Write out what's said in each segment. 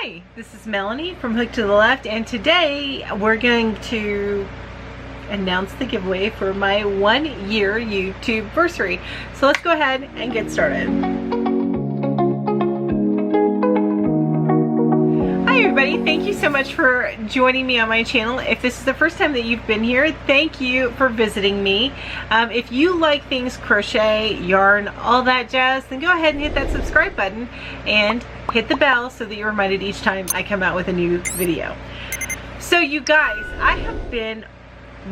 Hi, this is Melanie from Hook to the Left, and today we're going to announce the giveaway for my 1 year YouTubeversary. So let's go ahead and get started. Hi everybody, thank you so much for joining me on my channel. If this is the first time that you've been here, thank you for visiting me. If you like things crochet, yarn, all that jazz, then go ahead and hit that subscribe button and hit the bell so that you're reminded each time I come out with a new video. So you guys, I have been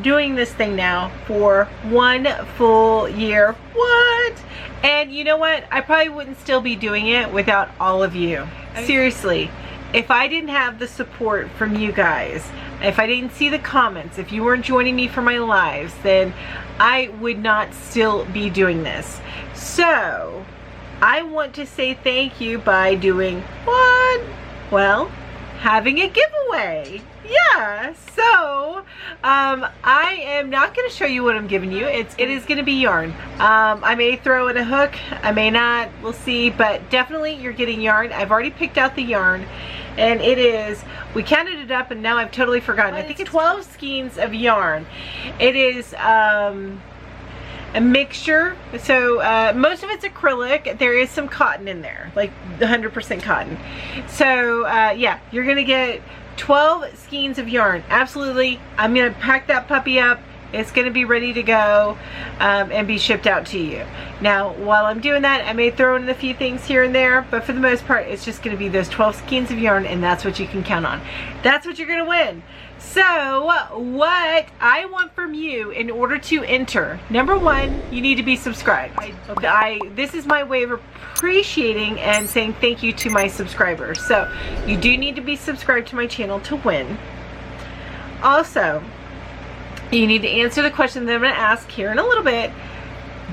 doing this thing now for 1 full year. What? And you know what? I probably wouldn't still be doing it without all of you. Seriously, if I didn't have the support from you guys, if I didn't see the comments, if you weren't joining me for my lives, then I would not still be doing this. So I want to say thank you by doing what? Well, having a giveaway. Yeah, so I am not going to show you what I'm giving you. It is going to be yarn. I may throw in a hook, I may not, we'll see, but definitely you're getting yarn. I've already picked out the yarn, and it is, we counted it up and now I've totally forgotten. I think it's 12 skeins of yarn. It is a mixture, so most of it's acrylic. There is some cotton in there, like 100% cotton. So yeah, you're gonna get 12 skeins of yarn. Absolutely, I'm gonna pack that puppy up. It's gonna be ready to go and be shipped out to you. Now, while I'm doing that, I may throw in a few things here and there, but for the most part, it's just gonna be those 12 skeins of yarn, and that's what you can count on. That's what you're gonna win. So what I want from you in order to enter, number one, you need to be subscribed. This is my way of appreciating and saying thank you to my subscribers. So you do need to be subscribed to my channel to win. Also, you need to answer the question that I'm going to ask here in a little bit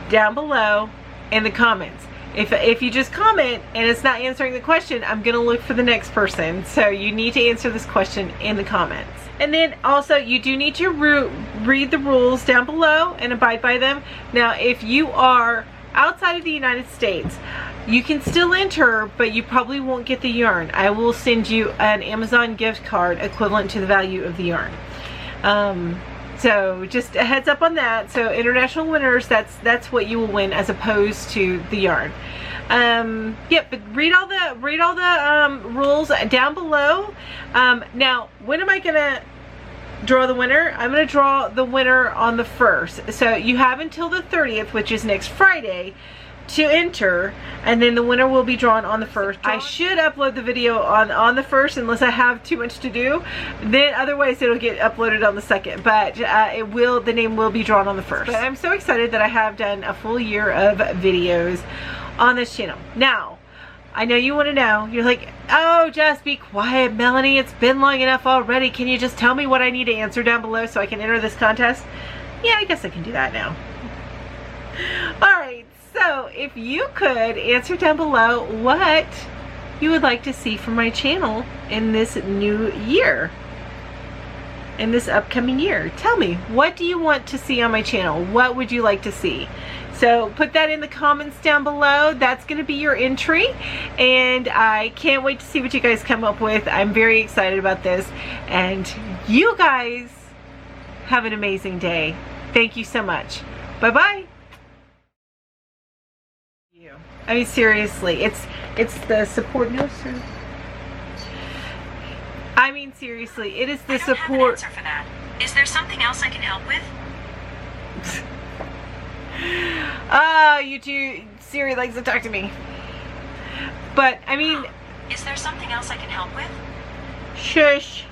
down below in the comments. If you just comment and it's not answering the question, I'm going to look for the next person. So you need to answer this question in the comments. And then also you do need to read the rules down below and abide by them. Now if you are outside of the United States, you can still enter, but you probably won't get the yarn. I will send you an Amazon gift card equivalent to the value of the yarn. So just a heads up on that. So international winners, that's what you will win as opposed to the yarn. Yeah, but read all the rules down below. Now, when am I gonna draw the winner? I'm gonna draw the winner on the 1st. So you have until the 30th, which is next Friday, to enter, and then the winner will be drawn on the 1st. I should upload the video on the 1st unless I have too much to do. Then otherwise it'll get uploaded on the 2nd, but the name will be drawn on the 1st. But I'm so excited that I have done a full year of videos on this channel. Now, I know you want to know. You're like, oh, just be quiet, Melanie. It's been long enough already. Can you just tell me what I need to answer down below so I can enter this contest? Yeah, I guess I can do that now. Alright, so if you could answer down below what you would like to see from my channel in this new year. In this upcoming year. Tell me, what do you want to see on my channel? What would you like to see? So put that in the comments down below. That's going to be your entry, and I can't wait to see what you guys come up with. I'm very excited about this, and you guys have an amazing day. Thank you so much. Bye bye. I mean, seriously, it's the support. No, sir. I mean, seriously, it is the support. I don't have an answer for that. Is there something else I can help with? YouTube, Siri likes to talk to me. But, I mean... Is there something else I can help with? Shush.